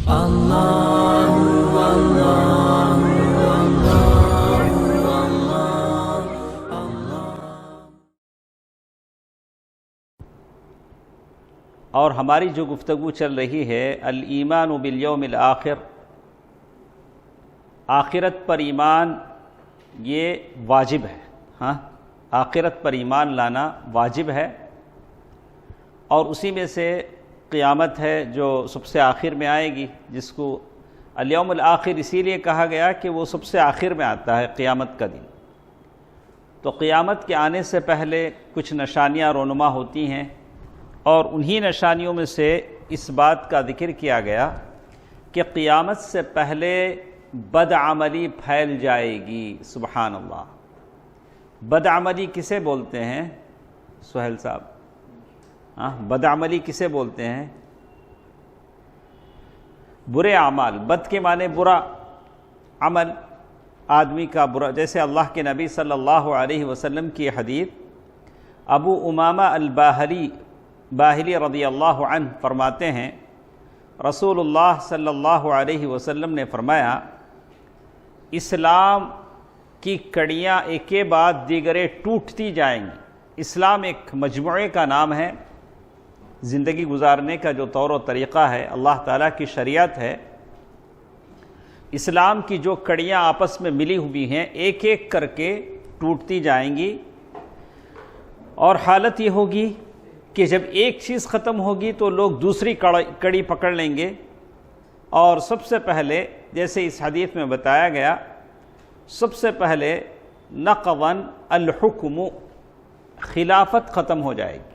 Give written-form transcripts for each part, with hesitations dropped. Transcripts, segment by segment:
اور ہماری جو گفتگو چل رہی ہے الایمان بالیوم الآخر، آخرت پر ایمان یہ واجب ہے. ہاں، آخرت پر ایمان لانا واجب ہے، اور اسی میں سے قیامت ہے جو سب سے آخر میں آئے گی، جس کو الیوم الآخر اسی لیے کہا گیا کہ وہ سب سے آخر میں آتا ہے، قیامت کا دن. تو قیامت کے آنے سے پہلے کچھ نشانیاں رونما ہوتی ہیں، اور انہی نشانیوں میں سے اس بات کا ذکر کیا گیا کہ قیامت سے پہلے بدعملی پھیل جائے گی. سبحان اللہ. بدعملی کسے بولتے ہیں سہیل صاحب؟ بدعملی کسے بولتے ہیں؟ برے اعمال. بد کے معنی برا، عمل آدمی کا برا. جیسے اللہ کے نبی صلی اللہ علیہ وسلم کی حدیث، ابو امامہ باہلی رضی اللہ عنہ فرماتے ہیں رسول اللہ صلی اللہ علیہ وسلم نے فرمایا، اسلام کی کڑیاں ایک کے بعد دیگرے ٹوٹتی جائیں گی. اسلام ایک مجموعے کا نام ہے، زندگی گزارنے کا جو طور و طریقہ ہے، اللہ تعالیٰ کی شریعت ہے. اسلام کی جو کڑیاں آپس میں ملی ہوئی ہیں ایک ایک کر کے ٹوٹتی جائیں گی، اور حالت یہ ہوگی کہ جب ایک چیز ختم ہوگی تو لوگ دوسری کڑی پکڑ لیں گے. اور سب سے پہلے جیسے اس حدیث میں بتایا گیا، سب سے پہلے نقضاً الحکم، خلافت ختم ہو جائے گی.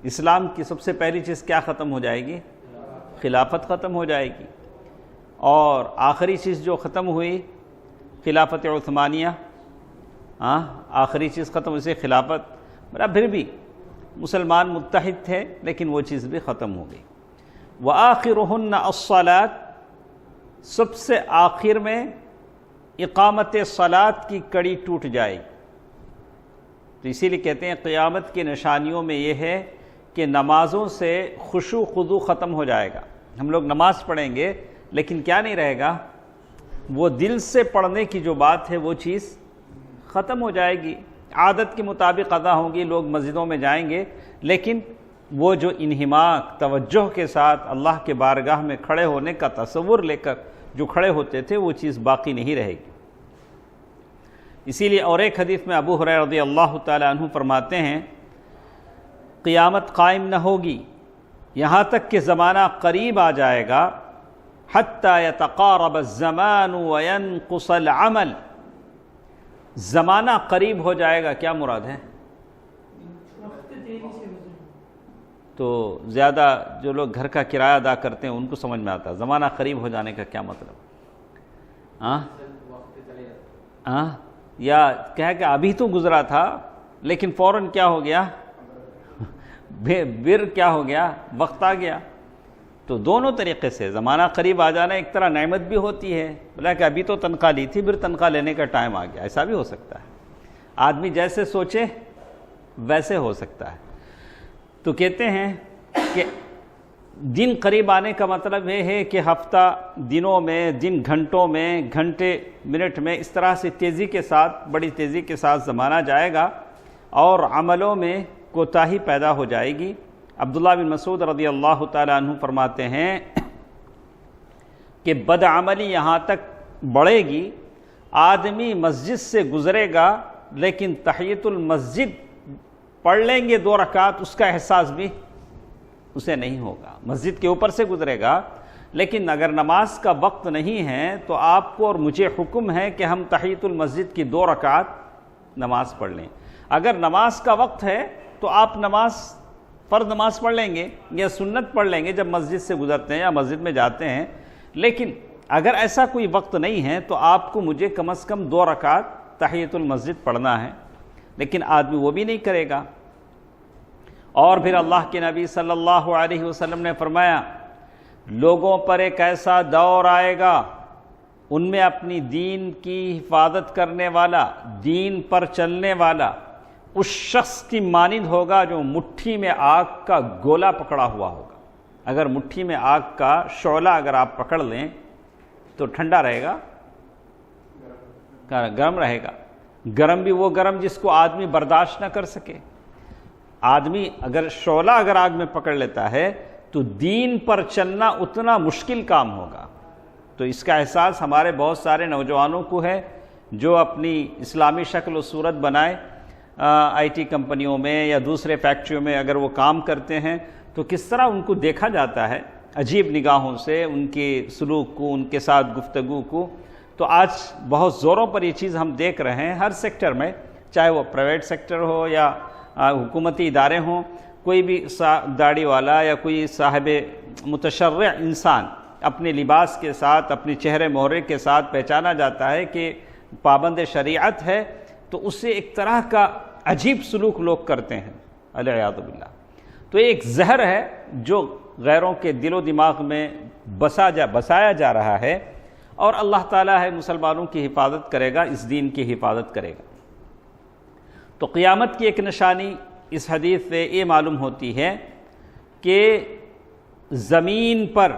اسلام کی سب سے پہلی چیز کیا ختم ہو جائے گی؟ خلافت ختم ہو جائے گی. اور آخری چیز جو ختم ہوئی خلافت عثمانیہ، آخری چیز ختم ہوئی خلافت، پھر بھی مسلمان متحد تھے لیکن وہ چیز بھی ختم ہو گئی. وآخرہن الصلاۃ، سب سے آخر میں اقامت صلاۃ کی کڑی ٹوٹ جائے گی. تو اسی لیے کہتے ہیں قیامت کی نشانیوں میں یہ ہے کہ نمازوں سے خشوع خضوع ختم ہو جائے گا. ہم لوگ نماز پڑھیں گے لیکن کیا نہیں رہے گا؟ وہ دل سے پڑھنے کی جو بات ہے وہ چیز ختم ہو جائے گی. عادت کے مطابق ادا ہوں گی، لوگ مسجدوں میں جائیں گے، لیکن وہ جو انہماک توجہ کے ساتھ اللہ کے بارگاہ میں کھڑے ہونے کا تصور لے کر جو کھڑے ہوتے تھے وہ چیز باقی نہیں رہے گی. اسی لیے اور ایک حدیث میں ابو ہریرہ رضی اللہ تعالی عنہ فرماتے ہیں، قیامت قائم نہ ہوگی یہاں تک کہ زمانہ قریب آ جائے گا، حتی یتقارب الزمان وینقص العمل. زمانہ قریب ہو جائے گا، کیا مراد ہے؟ تو زیادہ جو لوگ گھر کا کرایہ ادا کرتے ہیں ان کو سمجھ میں آتا ہے زمانہ قریب ہو جانے کا کیا مطلب. یا کہہ کہ ابھی تو گزرا تھا لیکن فوراً کیا ہو گیا، بر کیا ہو گیا، وقت آ گیا. تو دونوں طریقے سے زمانہ قریب آ جانا ایک طرح نعمت بھی ہوتی ہے، بلا کہ ابھی تو تنخواہ لی تھی پھر تنخواہ لینے کا ٹائم آ گیا، ایسا بھی ہو سکتا ہے. آدمی جیسے سوچے ویسے ہو سکتا ہے. تو کہتے ہیں کہ دن قریب آنے کا مطلب یہ ہے کہ ہفتہ دنوں میں، دن گھنٹوں میں، گھنٹے منٹ میں، اس طرح سے تیزی کے ساتھ، بڑی تیزی کے ساتھ زمانہ جائے گا اور عملوں میں کوتاہی پیدا ہو جائے گی. عبداللہ بن مسعود رضی اللہ تعالی عنہ فرماتے ہیں کہ بدعملی یہاں تک بڑھے گی، آدمی مسجد سے گزرے گا لیکن تحیۃ المسجد پڑھ لیں گے 2 رکعت، اس کا احساس بھی اسے نہیں ہوگا. مسجد کے اوپر سے گزرے گا لیکن اگر نماز کا وقت نہیں ہے تو آپ کو اور مجھے حکم ہے کہ ہم تحیۃ المسجد کی 2 رکعت نماز پڑھ لیں. اگر نماز کا وقت ہے تو آپ فرض نماز پڑھ لیں گے یا سنت پڑھ لیں گے جب مسجد سے گزرتے ہیں یا مسجد میں جاتے ہیں. لیکن اگر ایسا کوئی وقت نہیں ہے تو آپ کو مجھے کم از کم 2 رکعت تحیۃ المسجد پڑھنا ہے. لیکن آدمی وہ بھی نہیں کرے گا. اور پھر اللہ کے نبی صلی اللہ علیہ وسلم نے فرمایا، لوگوں پر ایک ایسا دور آئے گا ان میں اپنی دین کی حفاظت کرنے والا، دین پر چلنے والا اس شخص کی مانند ہوگا جو مٹھی میں آگ کا گولا پکڑا ہوا ہوگا. اگر مٹھی میں آگ کا شعلہ اگر آپ پکڑ لیں تو ٹھنڈا رہے گا، گرم رہے گا۔ گرم بھی وہ گرم جس کو آدمی برداشت نہ کر سکے۔ آدمی اگر شعلہ اگر آگ میں پکڑ لیتا ہے تو دین پر چلنا اتنا مشکل کام ہوگا۔ تو اس کا احساس ہمارے بہت سارے نوجوانوں کو ہے جو اپنی اسلامی شکل و صورت بنائے، آئی ٹی کمپنیوں میں یا دوسرے فیکٹریوں میں اگر وہ کام کرتے ہیں تو کس طرح ان کو دیکھا جاتا ہے عجیب نگاہوں سے، ان کے سلوک کو، ان کے ساتھ گفتگو کو۔ تو آج بہت زوروں پر یہ چیز ہم دیکھ رہے ہیں ہر سیکٹر میں، چاہے وہ پرائیویٹ سیکٹر ہو یا حکومتی ادارے ہوں، کوئی بھی داڑھی والا یا کوئی صاحب متشرع انسان اپنے لباس کے ساتھ، اپنی چہرے مہرے کے ساتھ پہچانا جاتا ہے کہ پابند شریعت ہے، تو اس سے ایک طرح کا عجیب سلوک لوگ کرتے ہیں، والعیاذ باللہ۔ تو ایک زہر ہے جو غیروں کے دل و دماغ میں بسایا جا رہا ہے، اور اللہ تعالیٰ ہے مسلمانوں کی حفاظت کرے گا، اس دین کی حفاظت کرے گا۔ تو قیامت کی ایک نشانی اس حدیث سے یہ معلوم ہوتی ہے کہ زمین پر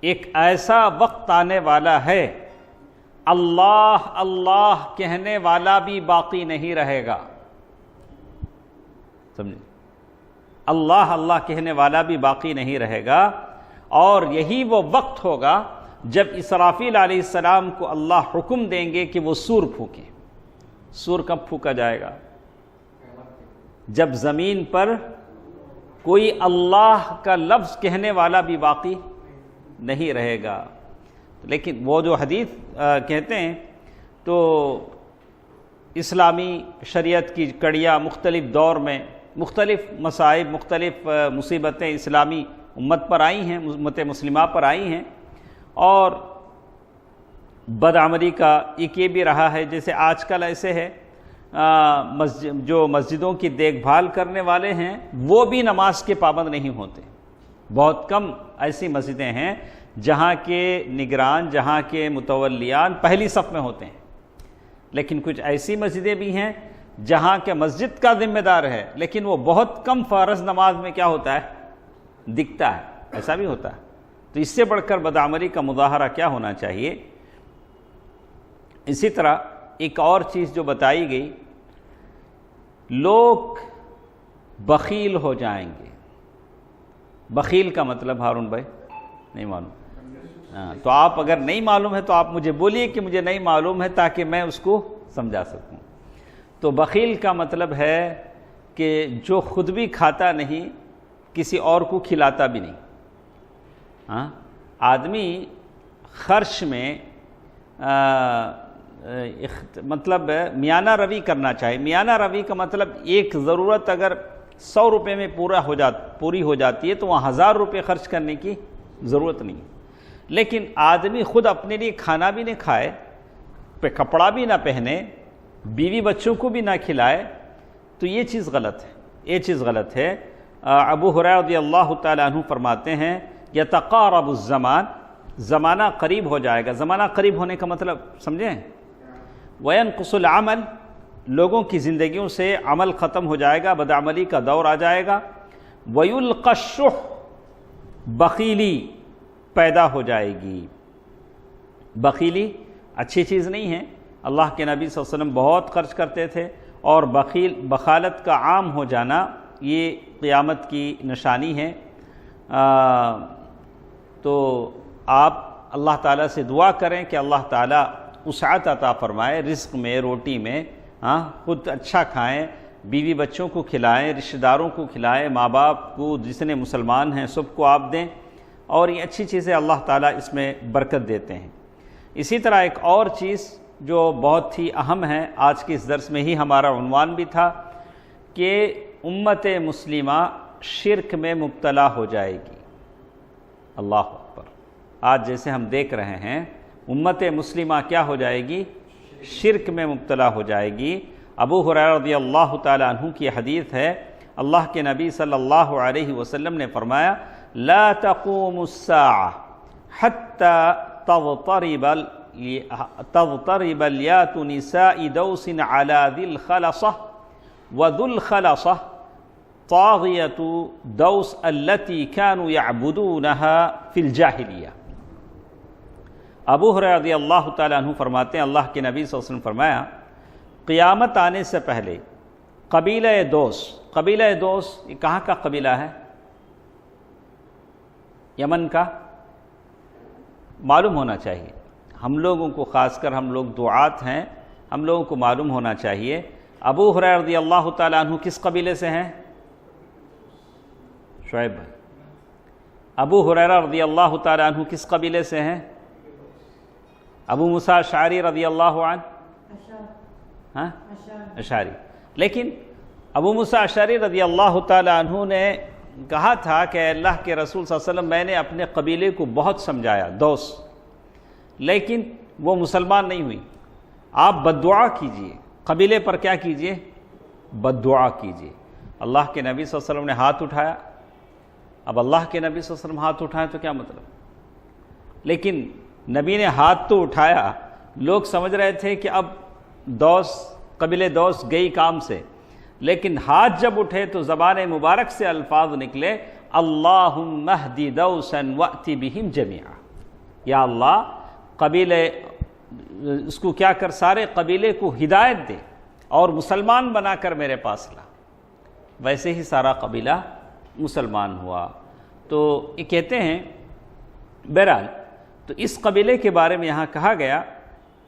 ایک ایسا وقت آنے والا ہے اللہ اللہ کہنے والا بھی باقی نہیں رہے گا۔ سمجھے؟ اللہ اللہ کہنے والا بھی باقی نہیں رہے گا، اور یہی وہ وقت ہوگا جب اسرافیل علیہ السلام کو اللہ حکم دیں گے کہ وہ سور پھونکیں۔ سور کب پھونکا جائے گا؟ جب زمین پر کوئی اللہ کا لفظ کہنے والا بھی باقی نہیں رہے گا۔ لیکن وہ جو حدیث کہتے ہیں تو اسلامی شریعت کی کڑیاں مختلف دور میں مختلف مصائب، مختلف مصیبتیں اسلامی امت پر آئی ہیں، امت مسلمہ پر آئی ہیں، اور بدعملی کا ایک یہ بھی رہا ہے، جیسے آج کل ایسے ہے جو مسجدوں کی دیکھ بھال کرنے والے ہیں وہ بھی نماز کے پابند نہیں ہوتے۔ بہت کم ایسی مسجدیں ہیں جہاں کے نگران، جہاں کے متولیان پہلی صف میں ہوتے ہیں، لیکن کچھ ایسی مسجدیں بھی ہیں جہاں کے مسجد کا ذمہ دار ہے لیکن وہ بہت کم فرض نماز میں کیا ہوتا ہے؟ دکھتا ہے۔ ایسا بھی ہوتا ہے۔ تو اس سے بڑھ کر بدعملی کا مظاہرہ کیا ہونا چاہیے؟ اسی طرح ایک اور چیز جو بتائی گئی، لوگ بخیل ہو جائیں گے۔ بخیل کا مطلب ہارون بھائی نہیں معلوم؟ تو آپ اگر نہیں معلوم ہے تو آپ مجھے بولیے کہ مجھے نہیں معلوم ہے تاکہ میں اس کو سمجھا سکوں۔ تو بخیل کا مطلب ہے کہ جو خود بھی کھاتا نہیں، کسی اور کو کھلاتا بھی نہیں۔ آدمی خرچ میں مطلب میانہ روی کرنا چاہیے۔ میانہ روی کا مطلب ایک ضرورت اگر 100 روپے میں پوری ہو جاتی ہے تو وہاں 1000 روپے خرچ کرنے کی ضرورت نہیں۔ لیکن آدمی خود اپنے لیے کھانا بھی نہ کھائے، کپڑا بھی نہ پہنے، بیوی بچوں کو بھی نہ کھلائے، تو یہ چیز غلط ہے، یہ چیز غلط ہے۔ ابو ہریرہ رضی اللہ تعالیٰ عنہ فرماتے ہیں یتقارب الزمان، زمانہ قریب ہو جائے گا۔ زمانہ قریب ہونے کا مطلب سمجھیں؟ وینقص العمل، لوگوں کی زندگیوں سے عمل ختم ہو جائے گا، بدعملی کا دور آ جائے گا۔ ویلقی الشح، بخیلی پیدا ہو جائے گی۔ بخیلی اچھی چیز نہیں ہے۔ اللہ کے نبی صلی اللہ علیہ وسلم بہت خرچ کرتے تھے، اور بخالت کا عام ہو جانا یہ قیامت کی نشانی ہے۔ تو آپ اللہ تعالیٰ سے دعا کریں کہ اللہ تعالیٰ وسعت عطا فرمائے، رزق میں، روٹی میں، خود اچھا کھائیں، بیوی بچوں کو کھلائیں، رشتہ داروں کو کھلائیں، ماں باپ کو جتنے مسلمان ہیں سب کو آپ دیں، اور یہ اچھی چیزیں اللہ تعالیٰ اس میں برکت دیتے ہیں۔ اسی طرح ایک اور چیز جو بہت ہی اہم ہے، آج کے اس درس میں ہی ہمارا عنوان بھی تھا کہ امت مسلمہ شرک میں مبتلا ہو جائے گی۔ اللہ اکبر! آج جیسے ہم دیکھ رہے ہیں امت مسلمہ کیا ہو جائے گی؟ شرک میں مبتلا ہو جائے گی۔ ابو ہریرہ رضی اللہ تعالیٰ عنہ کی حدیث ہے، اللہ کے نبی صلی اللہ علیہ وسلم نے فرمایا لا تقوم الساعة حتى تضطرب اليات نساء دوس على ذي الخلصة وذو الخلصة طاغیۃ دوس التی كانوا يعبدونها فی الجاہلیہ۔ ابو ہریرہ رضی اللہ تعالیٰ عنہ فرماتے ہیں اللہ کے نبی صلی اللہ علیہ وسلم فرمایا قیامت آنے سے پہلے قبیلہ دوس، قبیلہ دوس یہ کہاں کا قبیلہ ہے؟ یمن کا؟ معلوم ہونا چاہیے ہم لوگوں کو، خاص کر ہم لوگ دعات ہیں، ہم لوگوں کو معلوم ہونا چاہیے ابو ہریرہ رضی اللہ تعالیٰ عنہ کس قبیلے سے ہیں؟ شعیب بھائی، ابو ہریرہ رضی اللہ تعالیٰ عنہ کس قبیلے سے ہیں؟ ابو موسیٰ اشعری رضی اللہ عنہ اشعری۔ لیکن ابو موسیٰ اشعری رضی اللہ تعالیٰ عنہ نے کہا تھا کہ اللہ کے رسول صلی اللہ علیہ وسلم میں نے اپنے قبیلے کو بہت سمجھایا دوس، لیکن وہ مسلمان نہیں ہوئی، آپ بد دعا کیجئے، قبیلے پر کیا کیجئے؟ بد دعا کیجئے۔ اللہ کے نبی صلی اللہ علیہ وسلم نے ہاتھ اٹھایا، اب اللہ کے نبی صلی اللہ علیہ وسلم ہاتھ اٹھائیں تو کیا مطلب؟ لیکن نبی نے ہاتھ تو اٹھایا، لوگ سمجھ رہے تھے کہ اب دوس، قبیلے دوس گئی کام سے، لیکن ہاتھ جب اٹھے تو زبان مبارک سے الفاظ نکلے اللہم اہدی دوسا وأتی بہم جمیعا، یا اللہ قبیلے اس کو کیا کر، سارے قبیلے کو ہدایت دے اور مسلمان بنا کر میرے پاس لا۔ ویسے ہی سارا قبیلہ مسلمان ہوا۔ تو یہ کہتے ہیں بہرحال، تو اس قبیلے کے بارے میں یہاں کہا گیا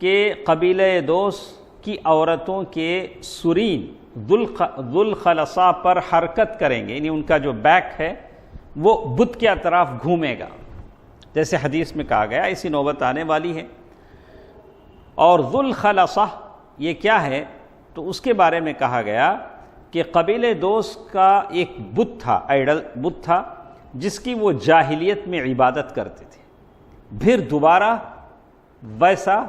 کہ قبیلہ دوس کی عورتوں کے سرین ذوالخلصہ پر حرکت کریں گے، یعنی ان کا جو بیک ہے وہ بت کے اطراف گھومے گا، جیسے حدیث میں کہا گیا، اسی نوبت آنے والی ہے۔ اور ذوالخلصہ یہ کیا ہے؟ تو اس کے بارے میں کہا گیا کہ قبیلہ دوس کا ایک بت تھا، آئیڈل بت تھا، جس کی وہ جاہلیت میں عبادت کرتے تھے۔ پھر دوبارہ ویسا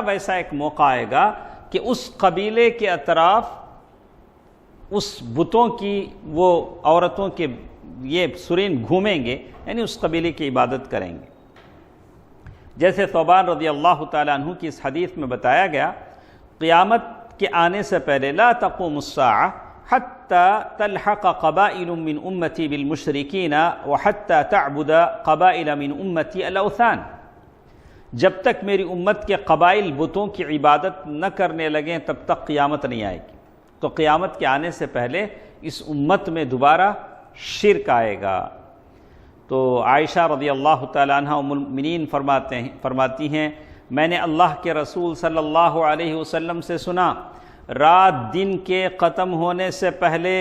ویسا ایک موقع آئے گا کہ اس قبیلے کے اطراف اس بتوں کی وہ عورتوں کے یہ سرین گھومیں گے، یعنی اس قبیلے کی عبادت کریں گے۔ جیسے ثوبان رضی اللہ تعالیٰ عنہ کی اس حدیث میں بتایا گیا قیامت کے آنے سے پہلے لا تقوم الساعہ حتی تلحق قبائل من امتی بالمشرکین وحتی تعبد قبائل من امتی الاوثان، جب تک میری امت کے قبائل بتوں کی عبادت نہ کرنے لگیں تب تک قیامت نہیں آئے گی۔ تو قیامت کے آنے سے پہلے اس امت میں دوبارہ شرک آئے گا۔ تو عائشہ رضی اللہ تعالیٰ عنہ ام المؤمنین فرماتی ہیں میں نے اللہ کے رسول صلی اللہ علیہ وسلم سے سنا رات دن کے ختم ہونے سے پہلے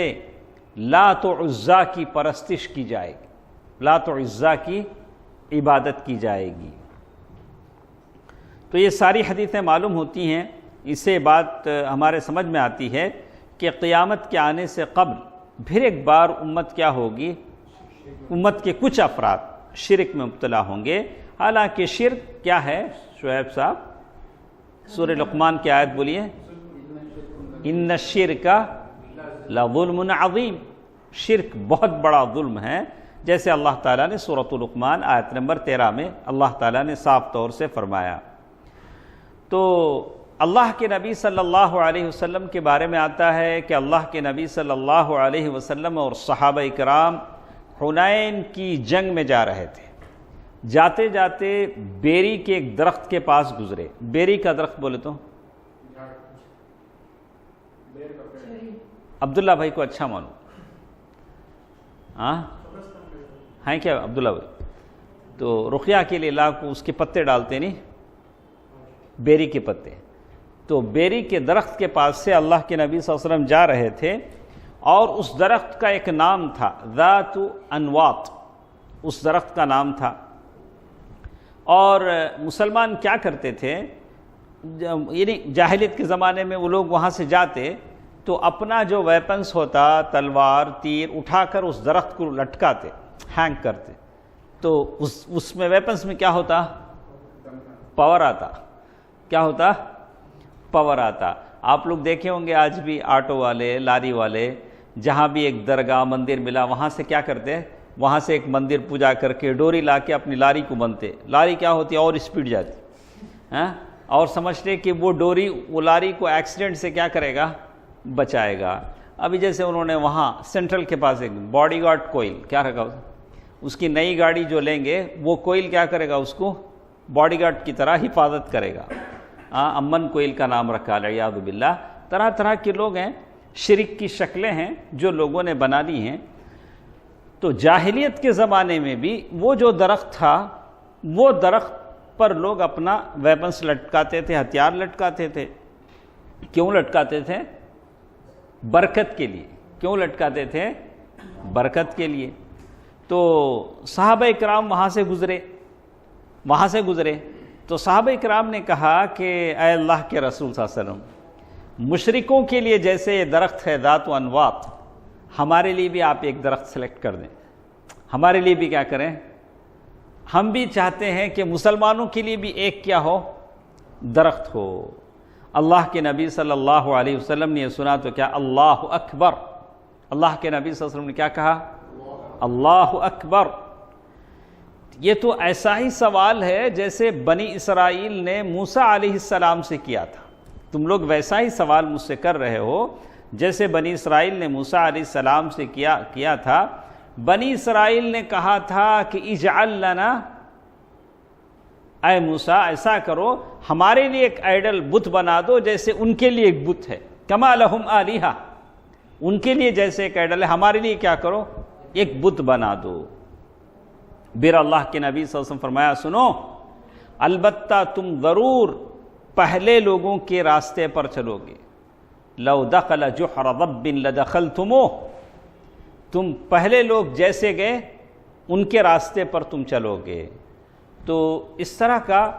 لات و عزیٰ کی پرستش کی جائے گی، لات و عزیٰ کی عبادت کی جائے گی۔ تو یہ ساری حدیثیں معلوم ہوتی ہیں، اس سے بات ہمارے سمجھ میں آتی ہے کہ قیامت کے آنے سے قبل پھر ایک بار امت کیا ہوگی، امت کے کچھ افراد شرک میں مبتلا ہوں گے۔ حالانکہ شرک کیا ہے شعیب صاحب؟ سورہ لقمان کی آیت بولیے، ان الشرک لظلم عظیم، شرک بہت بڑا ظلم ہے، جیسے اللہ تعالیٰ نے سورۃ لقمان آیت نمبر 13 میں اللہ تعالیٰ نے صاف طور سے فرمایا۔ تو اللہ کے نبی صلی اللہ علیہ وسلم کے بارے میں آتا ہے کہ اللہ کے نبی صلی اللہ علیہ وسلم اور صحابہ کرام حنین کی جنگ میں جا رہے تھے، جاتے جاتے بیری کے ایک درخت کے پاس گزرے۔ بیری کا درخت بولے تو عبداللہ بھائی کو اچھا معلوم ہیں کیا عبداللہ بھائی؟ تو رقیہ کے لیے لا کو اس کے پتے ڈالتے نہیں، بیری کے پتے۔ تو بیری کے درخت کے پاس سے اللہ کے نبی صلی اللہ علیہ وسلم جا رہے تھے، اور اس درخت کا ایک نام تھا ذات انواط، اس درخت کا نام تھا۔ اور مسلمان کیا کرتے تھے، یعنی جاہلیت کے زمانے میں وہ لوگ وہاں سے جاتے تو اپنا جو ویپنز ہوتا، تلوار تیر اٹھا کر اس درخت کو لٹکاتے، ہینگ کرتے، تو اس میں ویپنز میں کیا ہوتا، پاور آتا۔ کیا ہوتا؟ پاور آتا۔ آپ لوگ دیکھے ہوں گے آج بھی آٹو والے، لاری والے، جہاں بھی ایک درگاہ مندر ملا وہاں سے کیا کرتے، وہاں سے ایک مندر پوجا کر کے ڈوری لا کے اپنی لاری کو بنتے۔ لاری کیا ہوتی ہے، اور اسپیڈ جاتی، اور سمجھتے کہ وہ ڈوری وہ لاری کو ایکسیڈنٹ سے کیا کرے گا، بچائے گا۔ ابھی جیسے انہوں نے وہاں سینٹرل کے پاس ایک باڈی گارڈ کوئل کیا رکھا، اس کی نئی گاڑی جو لیں گے وہ کوئل کیا کرے گا، اس کو باڈی گارڈ کی طرح حفاظت کرے گا. امن کوئل کا نام رکھا، الیاذ باللہ. طرح طرح کے لوگ ہیں، شرک کی شکلیں ہیں جو لوگوں نے بنا لی ہیں. تو جاہلیت کے زمانے میں بھی وہ جو درخت تھا، وہ درخت پر لوگ اپنا ویپنس لٹکاتے تھے، ہتھیار لٹکاتے تھے. کیوں لٹکاتے تھے؟ برکت کے لیے. کیوں لٹکاتے تھے؟ برکت کے لیے. تو صحابہ کرام وہاں سے گزرے تو صحابہ کرام نے کہا کہ اے اللہ کے رسول صلی اللہ علیہ وسلم، مشرکوں کے لیے جیسے یہ درخت ہے ذات و انواط، ہمارے لیے بھی آپ ایک درخت سلیکٹ کر دیں. ہمارے لیے بھی کیا کریں؟ ہم بھی چاہتے ہیں کہ مسلمانوں کے لیے بھی ایک کیا ہو، درخت ہو. اللہ کے نبی صلی اللہ علیہ وسلم نے یہ سنا تو کیا اللہ اکبر. اللہ کے نبی صلی اللہ علیہ وسلم نے کیا کہا؟ اللہ اکبر. یہ تو ایسا ہی سوال ہے جیسے بنی اسرائیل نے موسیٰ علیہ السلام سے کیا تھا. تم لوگ ویسا ہی سوال مجھ سے کر رہے ہو جیسے بنی اسرائیل نے موسیٰ علیہ السلام سے کیا تھا. بنی اسرائیل نے کہا تھا کہ اجعل لنا، اے موسیٰ ایسا کرو ہمارے لیے ایک آئیڈل بت بنا دو جیسے ان کے لیے ایک بت ہے. کما لہم آلہہ، ان کے لیے جیسے ایک آئیڈل ہے ہمارے لیے کیا کرو، ایک بت بنا دو. پھر اللہ کے نبی صلی اللہ علیہ وسلم فرمایا سنو، البتہ تم ضرور پہلے لوگوں کے راستے پر چلو گے. لو دخل جحر ضب لدخلتموہ، تم پہلے لوگ جیسے گئے ان کے راستے پر تم چلو گے. تو اس طرح کا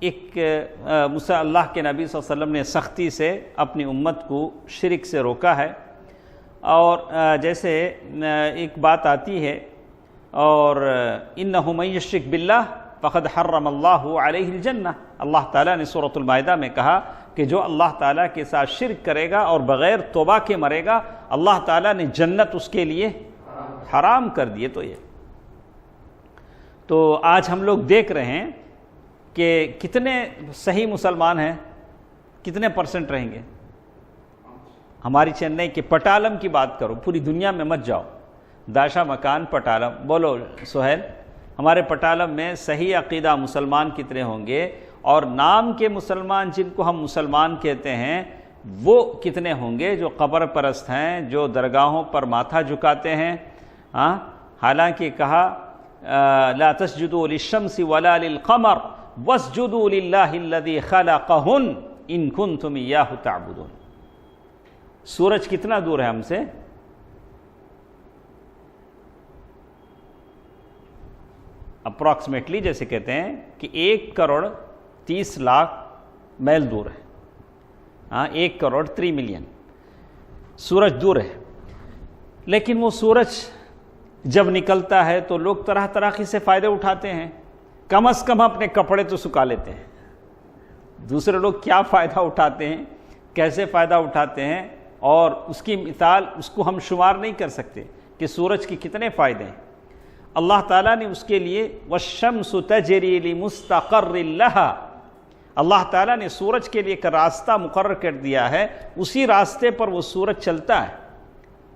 ایک اللہ کے نبی صلی اللہ علیہ وسلم نے سختی سے اپنی امت کو شرک سے روکا ہے. اور جیسے ایک بات آتی ہے، اور انہ من یشرک باللہ فقد حرم اللہ علیہ الجنہ. اللہ تعالیٰ نے سورۃ المائدہ میں کہا کہ جو اللہ تعالیٰ کے ساتھ شرک کرے گا اور بغیر توبہ کے مرے گا، اللہ تعالیٰ نے جنت اس کے لیے حرام کر دیے. تو آج ہم لوگ دیکھ رہے ہیں کہ کتنے صحیح مسلمان ہیں، کتنے پرسنٹ رہیں گے. ہماری چنئی کے پٹالم کی بات کرو، پوری دنیا میں مت جاؤ. داشا مکان پٹالم، بولو سہیل، ہمارے پٹالم میں صحیح عقیدہ مسلمان کتنے ہوں گے؟ اور نام کے مسلمان جن کو ہم مسلمان کہتے ہیں وہ کتنے ہوں گے جو قبر پرست ہیں، جو درگاہوں پر ماتھا جھکاتے ہیں؟ حالانکہ کہا لا تسجدوا للشمس ولا للقمر واسجدوا للہ الذی خلقہن ان کنتم ایاہ تعبدون. سورج کتنا دور ہے ہم سے؟ اپروکسیمیٹلی جیسے کہتے ہیں کہ 1,30,00,000 میل دور ہے. 1,03,000,000 سورج دور ہے. لیکن وہ سورج جب نکلتا ہے تو لوگ طرح طرح سے فائدے اٹھاتے ہیں. کم از کم اپنے کپڑے تو سکھا لیتے ہیں. دوسرے لوگ کیا فائدہ اٹھاتے ہیں، کیسے فائدہ اٹھاتے ہیں، اور اس کی مثال اس کو ہم شمار نہیں کر سکتے کہ سورج کے کتنے فائدے ہیں. اللہ تعالیٰ نے اس کے لیے والشمس تجری لمستقر لہا، اللہ تعالیٰ نے سورج کے لیے ایک راستہ مقرر کر دیا ہے، اسی راستے پر وہ سورج چلتا ہے.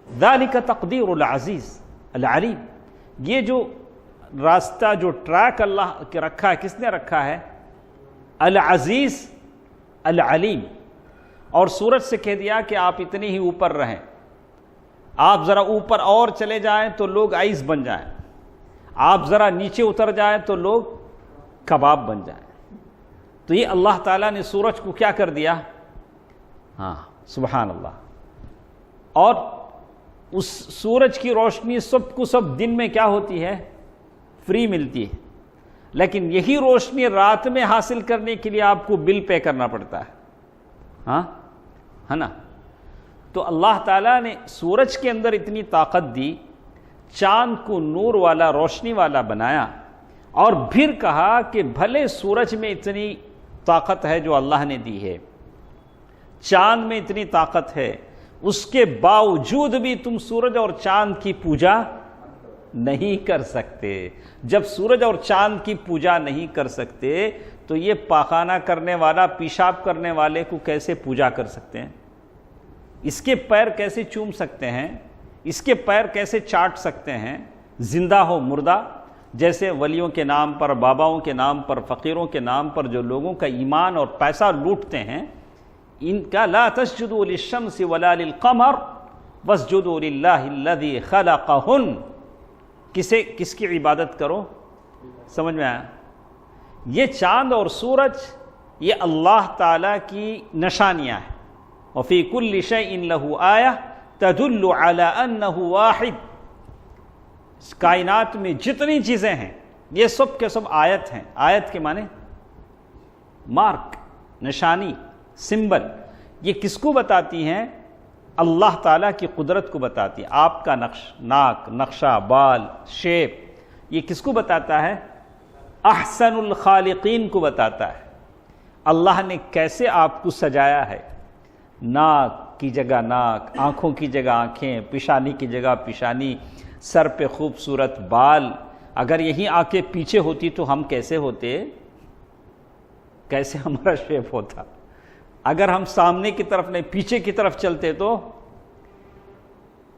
ذالک تقدیر العزیز العلیم. یہ جو راستہ، جو ٹریک اللہ کے رکھا ہے، کس نے رکھا ہے؟ العزیز العلیم. اور سورج سے کہہ دیا کہ آپ اتنی ہی اوپر رہیں، آپ ذرا اوپر اور چلے جائیں تو لوگ آئس بن جائیں، آپ ذرا نیچے اتر جائیں تو لوگ کباب بن جائیں. تو یہ اللہ تعالیٰ نے سورج کو کیا کر دیا؟ سبحان اللہ. اور اس سورج کی روشنی سب کو سب دن میں کیا ہوتی ہے؟ فری ملتی ہے. لیکن یہی روشنی رات میں حاصل کرنے کے لیے آپ کو بل پے کرنا پڑتا ہے، ہے نا. تو اللہ تعالیٰ نے سورج کے اندر اتنی طاقت دی، چاند کو نور والا، روشنی والا بنایا، اور پھر کہا کہ بھلے سورج میں اتنی طاقت ہے جو اللہ نے دی ہے، چاند میں اتنی طاقت ہے، اس کے باوجود بھی تم سورج اور چاند کی پوجا نہیں کر سکتے. جب سورج اور چاند کی پوجا نہیں کر سکتے تو یہ پاخانہ کرنے والا، پیشاب کرنے والے کو کیسے پوجا کر سکتے ہیں؟ اس کے پیر کیسے چوم سکتے ہیں، اس کے پیر کیسے چاٹ سکتے ہیں، زندہ ہو مردہ، جیسے ولیوں کے نام پر، باباؤں کے نام پر، فقیروں کے نام پر جو لوگوں کا ایمان اور پیسہ لوٹتے ہیں، ان کا لا تسجدوا للشمس ولا للقمر واسجدوا للہ الذی خلقہن، کس کی عبادت کرو؟ سمجھ میں آیا؟ یہ چاند اور سورج یہ اللہ تعالیٰ کی نشانیاں ہیں، وفی کل شیء لہ آیہ تدل علی انہ واحد، کائنات میں جتنی چیزیں ہیں یہ سب کے سب آیت ہیں۔ آیت کے معنی مارک، نشانی، سمبل۔ یہ کس کو بتاتی ہیں؟ اللہ تعالیٰ کی قدرت کو بتاتی ہے۔ آپ کا ناک، نقشہ، بال، شیپ، یہ کس کو بتاتا ہے؟ احسن الخالقین کو بتاتا ہے۔ اللہ نے کیسے آپ کو سجایا ہے، ناک کی جگہ ناک، آنکھوں کی جگہ آنکھیں، پیشانی کی جگہ پیشانی، سر پہ خوبصورت بال۔ اگر یہی آنکھیں پیچھے ہوتی تو ہم کیسے ہوتے؟ کیسے ہمارا شیپ ہوتا؟ اگر ہم سامنے کی طرف نہیں پیچھے کی طرف چلتے تو؟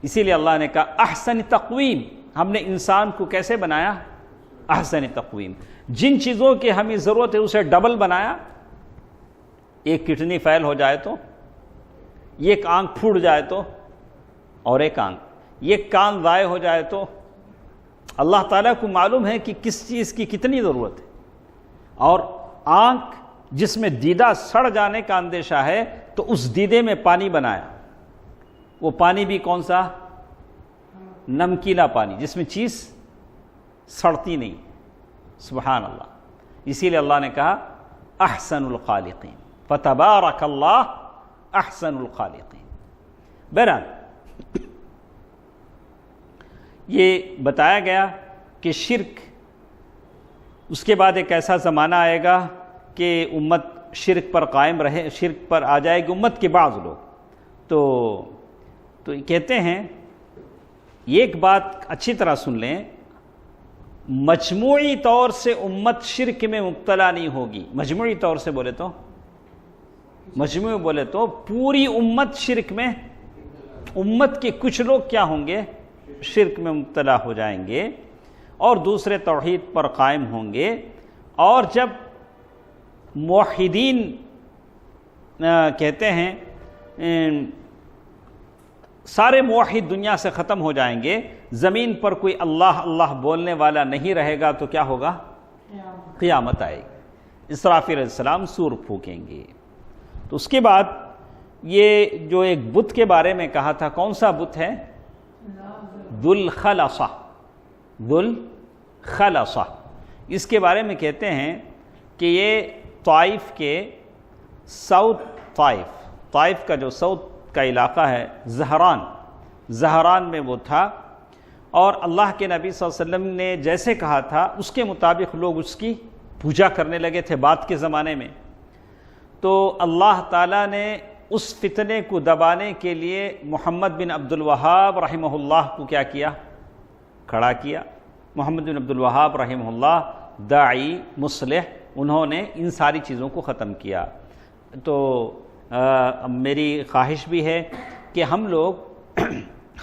اسی لیے اللہ نے کہا احسن تقویم، ہم نے انسان کو کیسے بنایا؟ احسن تقویم۔ جن چیزوں کی ہمیں ضرورت ہے اسے ڈبل بنایا۔ ایک کڈنی فیل ہو جائے تو، ایک آنکھ پھوٹ جائے تو، اور ایک آنکھ، ایک کان ضائع ہو جائے تو، اللہ تعالیٰ کو معلوم ہے کہ کس چیز کی کتنی ضرورت ہے۔ اور آنکھ جس میں دیدہ سڑ جانے کا اندیشہ ہے تو اس دیدے میں پانی بنایا۔ وہ پانی بھی کون سا؟ نمکیلا پانی، جس میں چیز سڑتی نہیں۔ سبحان اللہ۔ اسی لیے اللہ نے کہا احسن الخالقین، فتبارک اللہ احسن الخالقین۔ بہرحال یہ بتایا گیا کہ شرک، اس کے بعد ایک ایسا زمانہ آئے گا کہ امت شرک پر قائم رہے، شرک پر آ جائے گی امت کے بعض لوگ۔ تو کہتے ہیں ایک بات اچھی طرح سن لیں، مجموعی طور سے امت شرک میں مبتلا نہیں ہوگی۔ مجموعی طور سے بولے تو پوری امت شرک میں، امت کے کچھ لوگ کیا ہوں گے؟ شرک میں مبتلا ہو جائیں گے، اور دوسرے توحید پر قائم ہوں گے۔ اور جب موحدین کہتے ہیں سارے موحد دنیا سے ختم ہو جائیں گے، زمین پر کوئی اللہ اللہ بولنے والا نہیں رہے گا، تو کیا ہوگا؟ قیامت آئے گی، اسرافیل علیہ السلام سور پھونکیں گے۔ تو اس کے بعد یہ جو ایک بت کے بارے میں کہا تھا، کون سا بت ہے؟ ذوالخلصہ۔ ذوالخلصہ، اس کے بارے میں کہتے ہیں کہ یہ طائف کے ساؤتھ، طائف کا جو ساؤتھ کا علاقہ ہے، زہران میں وہ تھا، اور اللہ کے نبی صلی اللہ علیہ وسلم نے جیسے کہا تھا اس کے مطابق لوگ اس کی پوجا کرنے لگے تھے بعد کے زمانے میں۔ تو اللہ تعالیٰ نے اس فتنے کو دبانے کے لیے محمد بن عبد الوہاب رحمہ اللہ کو کیا کیا؟ کھڑا کیا۔ محمد بن عبد الوہاب رحمہ اللہ داعی، مصلح، انہوں نے ان ساری چیزوں کو ختم کیا۔ تو میری خواہش بھی ہے کہ ہم لوگ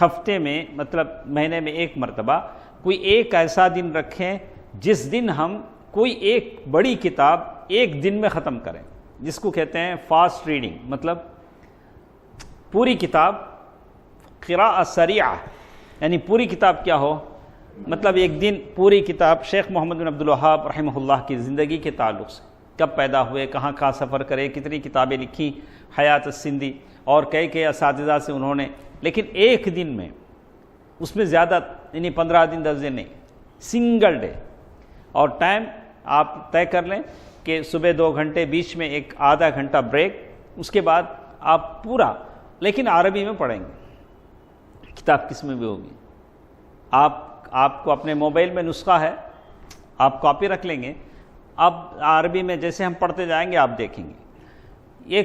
ہفتے میں، مطلب مہینے میں ایک مرتبہ کوئی ایک ایسا دن رکھیں جس دن ہم کوئی ایک بڑی کتاب ایک دن میں ختم کریں، جس کو کہتے ہیں فاسٹ ریڈنگ، مطلب پوری کتاب قراءۃ سریعہ، یعنی پوری کتاب کیا ہو، مطلب ایک دن پوری کتاب شیخ محمد بن عبد الوہاب رحمہ اللہ کی زندگی کے تعلق سے، کب پیدا ہوئے، کہاں کہاں سفر کرے، کتنی کتابیں لکھی، حیات السندی، اور کئی اساتذہ سے انہوں نے، لیکن ایک دن میں، اس میں زیادہ یعنی 15 دن 10 دن نہیں، سنگل ڈے۔ اور ٹائم آپ طے کر لیں کہ صبح 2 گھنٹے، بیچ میں ایک آدھا گھنٹہ بریک، اس کے بعد آپ پورا، لیکن عربی میں پڑھیں گے، کتاب کس میں بھی ہوگی۔ آپ کو اپنے موبائل میں نسخہ ہے، آپ کاپی رکھ لیں گے، اب عربی میں جیسے ہم پڑھتے جائیں گے آپ دیکھیں گے،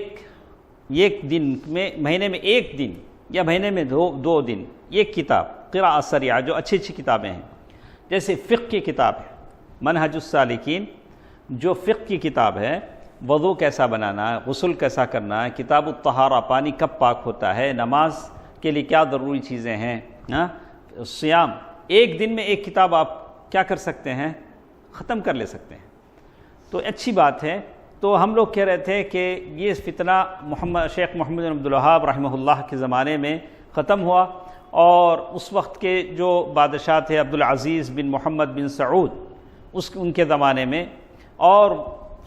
ایک دن میں، مہینے میں ایک دن یا مہینے میں 2 دن ایک کتاب قراءۃ سریعہ، جو اچھی کتابیں ہیں، جیسے فقہ کی کتاب ہے منہج السالکین، جو فقہ کی کتاب ہے، وضو کیسا بنانا ہے، غسل کیسا کرنا ہے، کتاب الطہارہ پانی کب پاک ہوتا ہے، نماز کے لیے کیا ضروری چیزیں ہیں، سیام، ایک دن میں ایک کتاب آپ کیا کر سکتے ہیں، ختم کر لے سکتے ہیں، تو اچھی بات ہے۔ تو ہم لوگ کہہ رہے تھے کہ یہ فتنہ شیخ محمد بن عبد الوہاب رحمہ اللہ کے زمانے میں ختم ہوا، اور اس وقت کے جو بادشاہ تھے عبدالعزیز بن محمد بن سعود ان کے زمانے میں، اور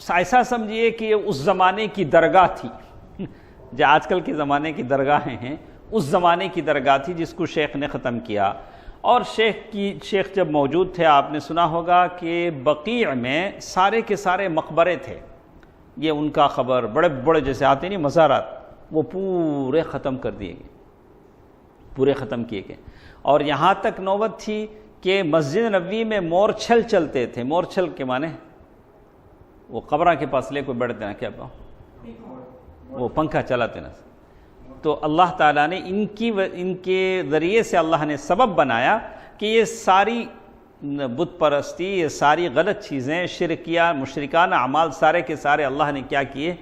ایسا سمجھیے کہ یہ اس زمانے کی درگاہ تھی، جو آج کل کے زمانے کی درگاہیں ہیں، اس زمانے کی درگاہ تھی جس کو شیخ نے ختم کیا۔ اور شیخ جب موجود تھے، آپ نے سنا ہوگا کہ بقیع میں سارے کے سارے مقبرے تھے، یہ ان کا خبر بڑے بڑے جیسے آتے نہیں مزارات، وہ پورے ختم کر دیے گئے، پورے ختم کیے گئے۔ اور یہاں تک نوبت تھی کہ مسجد نبوی میں مورچھل چلتے تھے، مورچھل کے معنی وہ قبرہ کے پاس لے کوئی بیٹھتے نا، کیا وہ پنکھا چلاتے نا۔ تو اللہ تعالیٰ نے ان کے ذریعے سے اللہ نے سبب بنایا کہ یہ ساری بت پرستی، یہ ساری غلط چیزیں، شرکیہ مشرکانہ اعمال سارے کے سارے اللہ نے کیا کیے،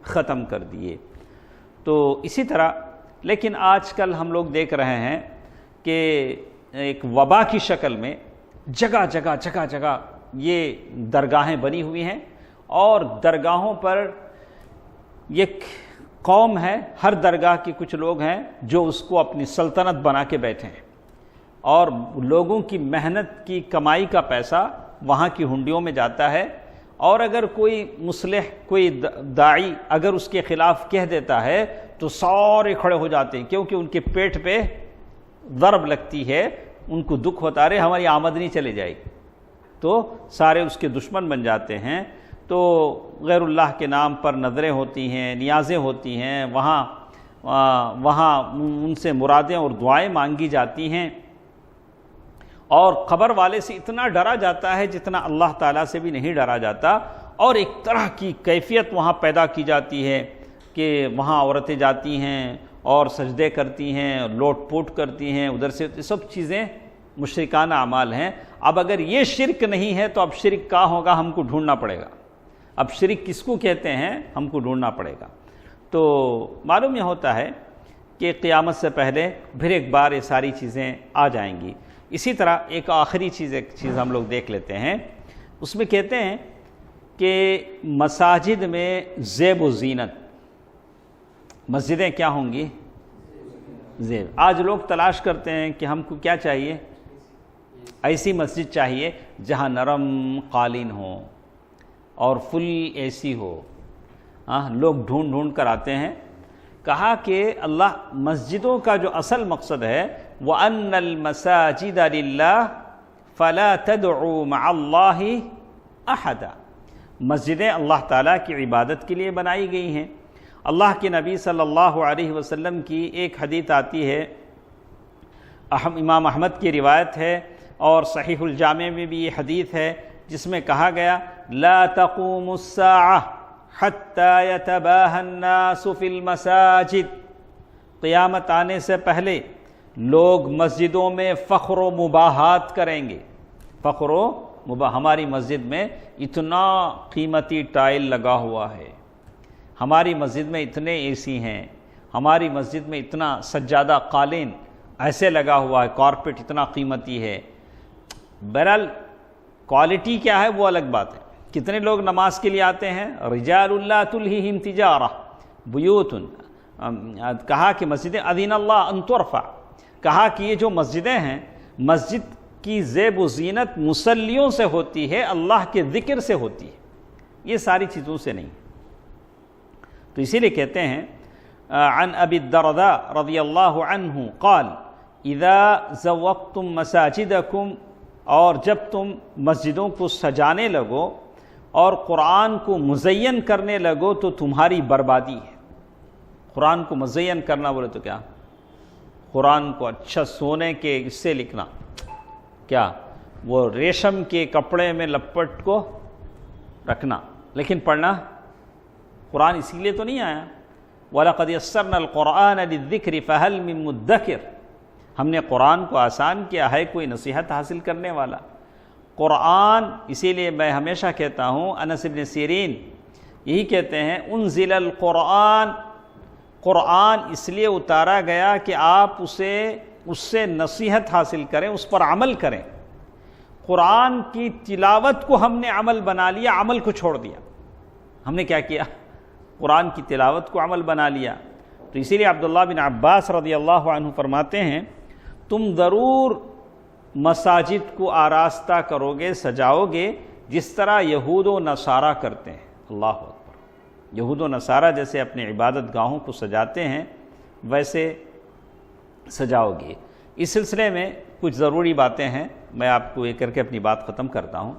ختم کر دیے۔ تو اسی طرح لیکن آج کل ہم لوگ دیکھ رہے ہیں کہ ایک وبا کی شکل میں جگہ جگہ یہ درگاہیں بنی ہوئی ہیں، اور درگاہوں پر ایک قوم ہے، ہر درگاہ کے کچھ لوگ ہیں جو اس کو اپنی سلطنت بنا کے بیٹھے ہیں، اور لوگوں کی محنت کی کمائی کا پیسہ وہاں کی ہنڈیوں میں جاتا ہے، اور اگر کوئی مصلح، کوئی داعی اگر اس کے خلاف کہہ دیتا ہے تو سارے کھڑے ہو جاتے ہیں، کیونکہ ان کے پیٹ پہ ضرب لگتی ہے، ان کو دکھ ہوتا ہے ہماری آمدنی چلے جائے گی، تو سارے اس کے دشمن بن جاتے ہیں۔ تو غیر اللہ کے نام پر نظریں ہوتی ہیں، نیازیں ہوتی ہیں، وہاں ان سے مرادیں اور دعائیں مانگی جاتی ہیں، اور قبر والے سے اتنا ڈرا جاتا ہے جتنا اللہ تعالیٰ سے بھی نہیں ڈرا جاتا، اور ایک طرح کی کیفیت وہاں پیدا کی جاتی ہے کہ وہاں عورتیں جاتی ہیں اور سجدے کرتی ہیں، لوٹ پوٹ کرتی ہیں، ادھر سے سب چیزیں مشرکانہ اعمال ہیں۔ اب اگر یہ شرک نہیں ہے تو اب شرک کہاں ہوگا، ہم کو ڈھونڈنا پڑے گا، اب شرک کس کو کہتے ہیں ہم کو ڈھونڈنا پڑے گا۔ تو معلوم یہ ہوتا ہے کہ قیامت سے پہلے پھر ایک بار یہ ساری چیزیں آ جائیں گی۔ اسی طرح ایک آخری چیز ہم لوگ دیکھ لیتے ہیں، اس میں کہتے ہیں کہ مساجد میں زیب و زینت، مسجدیں کیا ہوں گی، زیب۔ آج لوگ تلاش کرتے ہیں کہ ہم کو کیا چاہیے، ایسی مسجد چاہیے جہاں نرم قالین ہو اور فل اے سی ہو، لوگ ڈھونڈ کر آتے ہیں۔ کہا کہ اللہ مسجدوں کا جو اصل مقصد ہے وَأَنَّ الْمَسَاجِدَ لِلَّهِ فَلَا تَدْعُوا مَعَ اللَّهِ أَحَدًا، مسجدیں اللہ تعالیٰ کی عبادت کے لیے بنائی گئی ہیں۔ اللہ کے نبی صلی اللہ علیہ وسلم کی ایک حدیث آتی ہے، امام احمد کی روایت ہے، اور صحیح الجامع میں بھی یہ حدیث ہے، جس میں کہا گیا لا تقوم الساعة حتى يتباهى الناس في المساجد، قیامت آنے سے پہلے لوگ مسجدوں میں فخر و مباحات کریں گے، فخر و ہماری مسجد میں اتنا قیمتی ٹائل لگا ہوا ہے، ہماری مسجد میں اتنے اے سی ہیں، ہماری مسجد میں اتنا سجادہ قالین ایسے لگا ہوا ہے، کارپیٹ اتنا قیمتی ہے۔ بہرحال کوالٹی کیا ہے وہ الگ بات ہے۔ کتنے لوگ نماز کے لیے آتے ہیں، رجال لا تلہیہم تجارہ بیوت، کہا کہ مسجدیں اذن اللہ ان ترفع، کہا کہ یہ جو مسجدیں ہیں، مسجد کی زیب و زینت مصلیوں سے ہوتی ہے، اللہ کے ذکر سے ہوتی ہے، یہ ساری چیزوں سے نہیں۔ تو اسی لیے کہتے ہیں عن ابی الدرداء رضی اللہ عنہ قال اذا زوقتم مساجدکم، اور جب تم مسجدوں کو سجانے لگو اور قرآن کو مزین کرنے لگو تو تمہاری بربادی ہے۔ قرآن کو مزین کرنا بولے تو کیا، قرآن کو اچھا سونے کے اس سے لکھنا، کیا وہ ریشم کے کپڑے میں لپٹ کو رکھنا، لیکن پڑھنا قرآن اسی لیے تو نہیں آیا۔ وَلَقَدْ يَسَّرْنَا الْقُرْآنَ لِلذِّكْرِ فَهَلْ مِن مُدَّكِرٍ، ہم نے قرآن کو آسان کیا ہے کوئی نصیحت حاصل کرنے والا۔ قرآن، اسی لیے میں ہمیشہ کہتا ہوں انس بن سیرین یہی کہتے ہیں انزل القرآن، قرآن اس لیے اتارا گیا کہ آپ اس سے نصیحت حاصل کریں، اس پر عمل کریں۔ قرآن کی تلاوت کو ہم نے عمل بنا لیا، عمل کو چھوڑ دیا۔ ہم نے کیا کیا؟ قرآن کی تلاوت کو عمل بنا لیا۔ تو اسی لیے عبداللہ بن عباس رضی اللہ عنہ فرماتے ہیں تم ضرور مساجد کو آراستہ کرو گے، سجاؤ گے، جس طرح یہود و نصارہ کرتے ہیں۔ اللہ اکبر۔ یہود و نصارہ جیسے اپنی عبادت گاہوں کو سجاتے ہیں ویسے سجاؤ گے۔ اس سلسلے میں کچھ ضروری باتیں ہیں، میں آپ کو ایک کر کے اپنی بات ختم کرتا ہوں۔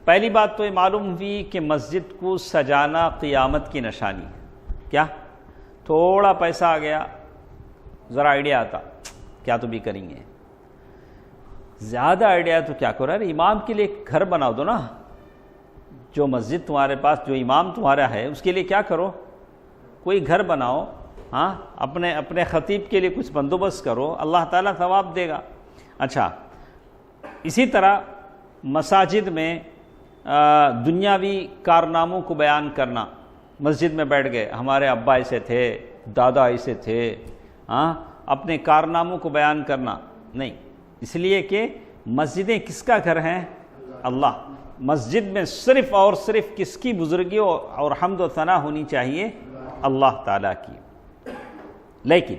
پہلی بات تو یہ معلوم ہوئی کہ مسجد کو سجانا قیامت کی نشانی ہے۔ کیا؟ تھوڑا پیسہ آ گیا، ذرا آئیڈیا آتا، کیا تو بھی کریں گے۔ زیادہ آئیڈیا تو کیا کرو، ارے امام کے لیے گھر بنا دو نا۔ جو مسجد تمہارے پاس، جو امام تمہارا ہے، اس کے لیے کیا کرو، کوئی گھر بناؤ، ہاں، اپنے خطیب کے لیے کچھ بندوبست کرو، اللہ تعالیٰ ثواب دے گا۔ اچھا، اسی طرح مساجد میں دنیاوی کارناموں کو بیان کرنا، مسجد میں بیٹھ گئے، ہمارے ابا ایسے تھے، دادا ایسے تھے، ہاں، اپنے کارناموں کو بیان کرنا نہیں، اس لیے کہ مسجدیں کس کا گھر ہیں؟ اللہ۔ مسجد میں صرف اور صرف کس کی بزرگی اور حمد و ثنا ہونی چاہیے؟ اللہ تعالیٰ کی۔ لیکن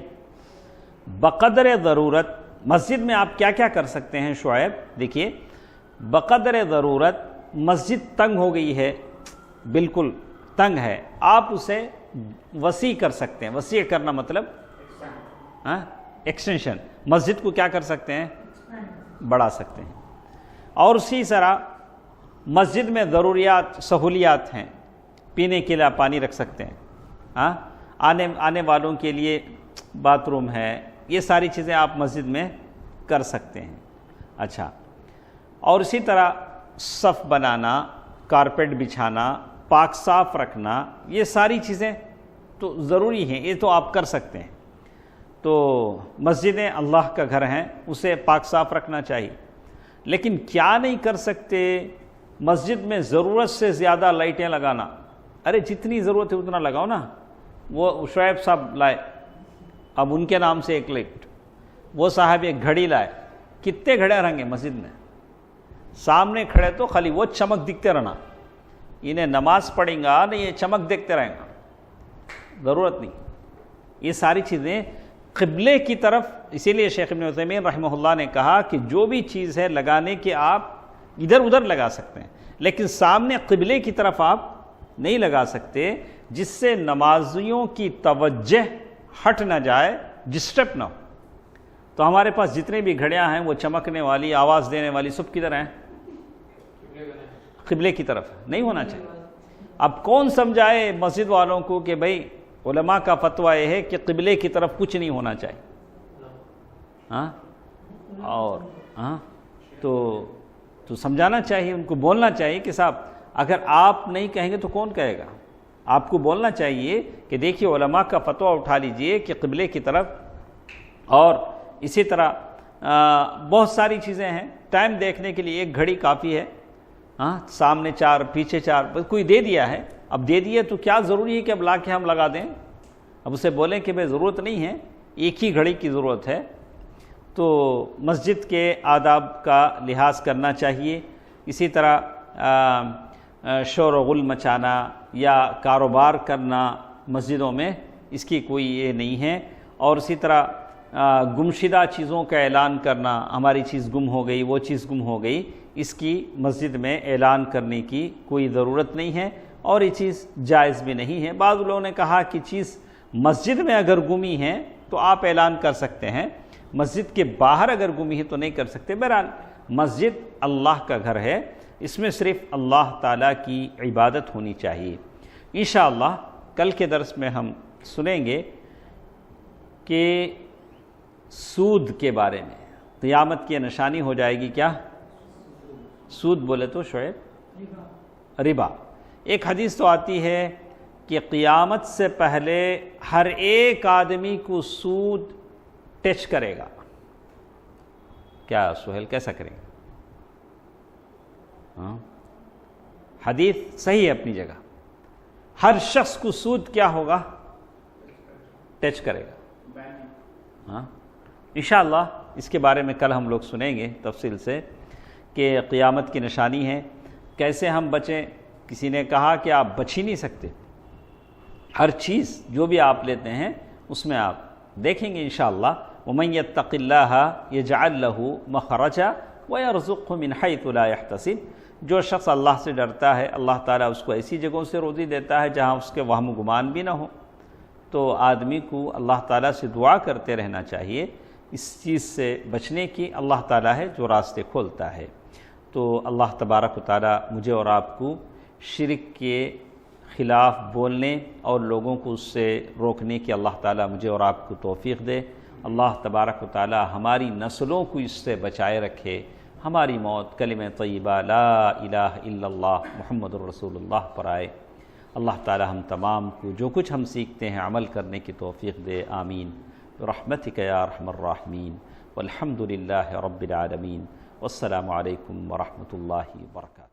بقدر ضرورت مسجد میں آپ کیا کیا کر سکتے ہیں شعیب؟ دیکھیے، بقدر ضرورت مسجد تنگ ہو گئی ہے، بالکل تنگ ہے، آپ اسے وسیع کر سکتے ہیں۔ وسیع کرنا مطلب ایکسٹینشن۔ مسجد کو کیا کر سکتے ہیں؟ بڑھا سکتے ہیں۔ اور اسی طرح مسجد میں ضروریات، سہولیات ہیں، پینے کے لیے پانی رکھ سکتے ہیں، آنے والوں کے لیے باتھ روم ہے، یہ ساری چیزیں آپ مسجد میں کر سکتے ہیں۔ اچھا، اور اسی طرح صف بنانا، کارپیٹ بچھانا، پاک صاف رکھنا، یہ ساری چیزیں تو ضروری ہیں، یہ تو آپ کر سکتے ہیں۔ تو مسجدیں اللہ کا گھر ہیں، اسے پاک صاف رکھنا چاہیے۔ لیکن کیا نہیں کر سکتے؟ مسجد میں ضرورت سے زیادہ لائٹیں لگانا۔ ارے جتنی ضرورت ہے اتنا لگاؤ نا۔ وہ شعیب صاحب لائے، اب ان کے نام سے ایک لائٹ، وہ صاحب ایک گھڑی لائے، کتنے گھڑے رہیں گے مسجد میں؟ سامنے کھڑے تو خالی وہ چمک دکھتے رہنا، انہیں نماز پڑھیں گا نہیں، یہ چمک دیکھتے رہیں گا، ضرورت نہیں۔ یہ ساری چیزیں قبلے کی طرف، اسی لیے شیخ ابن عثیمین رحمہ اللہ نے کہا کہ جو بھی چیز ہے لگانے کے آپ ادھر ادھر لگا سکتے ہیں، لیکن سامنے قبلے کی طرف آپ نہیں لگا سکتے، جس سے نمازیوں کی توجہ ہٹ نہ جائے، ڈسٹرب نہ ہو۔ تو ہمارے پاس جتنے بھی گھڑیاں ہیں وہ چمکنے والی، آواز دینے والی، سب کدھر ہیں؟ قبلے کی طرف نہیں ہونا چاہیے۔ اب کون سمجھائے مسجد والوں کو کہ بھئی علماء کا فتویٰ یہ ہے کہ قبلے کی طرف کچھ نہیں ہونا چاہیے، ہاں، اور ہاں، تو سمجھانا چاہیے، ان کو بولنا چاہیے کہ صاحب اگر آپ نہیں کہیں گے تو کون کہے گا؟ آپ کو بولنا چاہیے کہ دیکھیے علماء کا فتویٰ اٹھا لیجئے کہ قبلے کی طرف، اور اسی طرح بہت ساری چیزیں ہیں، ٹائم دیکھنے کے لیے ایک گھڑی کافی ہے، ہاں، سامنے 4 پیچھے 4، بس کوئی دے دیا ہے، اب دے دیے تو کیا ضروری ہے کہ اب لا کے ہم لگا دیں؟ اب اسے بولیں کہ بھائی ضرورت نہیں ہے، ایک ہی گھڑی کی ضرورت ہے۔ تو مسجد کے آداب کا لحاظ کرنا چاہیے۔ اسی طرح شور و غل مچانا یا کاروبار کرنا مسجدوں میں، اس کی کوئی یہ نہیں ہے۔ اور اسی طرح گمشدہ چیزوں کا اعلان کرنا، ہماری چیز گم ہو گئی، وہ چیز گم ہو گئی، اس کی مسجد میں اعلان کرنے کی کوئی ضرورت نہیں ہے، اور یہ چیز جائز بھی نہیں ہے۔ بعض لوگوں نے کہا کہ چیز مسجد میں اگر گمی ہے تو آپ اعلان کر سکتے ہیں، مسجد کے باہر اگر گمی ہے تو نہیں کر سکتے۔ بہرحال مسجد اللہ کا گھر ہے، اس میں صرف اللہ تعالیٰ کی عبادت ہونی چاہیے۔ انشاءاللہ کل کے درس میں ہم سنیں گے کہ سود کے بارے میں، قیامت کی نشانی ہو جائے گی کیا؟ سود بولے تو شعیب ربا۔ ایک حدیث تو آتی ہے کہ قیامت سے پہلے ہر ایک آدمی کو سود ٹچ کرے گا۔ کیا سہیل کیسا کریں گے؟ ہاں، حدیث صحیح ہے اپنی جگہ، ہر شخص کو سود کیا ہوگا؟ ٹچ کرے گا. ہاں انشاءاللہ اس کے بارے میں کل ہم لوگ سنیں گے تفصیل سے کہ قیامت کی نشانی ہے، کیسے ہم بچیں. کسی نے کہا کہ آپ بچ ہی نہیں سکتے، ہر چیز جو بھی آپ لیتے ہیں اس میں آپ دیکھیں گے انشاءاللہ. وَمَن يَتَّقِ اللَّهَ يَجْعَلْ لَهُ مَخْرَجًا وَيَرْزُقْهُ مِنْ حَيْثُ لَا يَحْتَسِبُ. جو شخص اللہ سے ڈرتا ہے اللہ تعالیٰ اس کو ایسی جگہوں سے روزی دیتا ہے جہاں اس کے وہم و گمان بھی نہ ہو. تو آدمی کو اللہ تعالیٰ سے دعا کرتے رہنا چاہیے اس چیز سے بچنے کی. اللہ تعالیٰ ہے جو راستے کھولتا ہے. تو اللہ تبارک و تعالیٰ مجھے اور آپ کو شرک کے خلاف بولنے اور لوگوں کو اس سے روکنے کی اللہ تعالیٰ مجھے اور آپ کو توفیق دے. اللہ تبارک و تعالیٰ ہماری نسلوں کو اس سے بچائے رکھے. ہماری موت کلمہ طیبہ لا الہ الا اللہ محمد الرسول اللہ پر آئے. اللہ تعالیٰ ہم تمام کو جو کچھ ہم سیکھتے ہیں عمل کرنے کی توفیق دے. آمین برحمتک یا ارحم الراحمین والحمد للہ رب العالمین. والسلام علیکم ورحمۃ اللہ وبرکاتہ.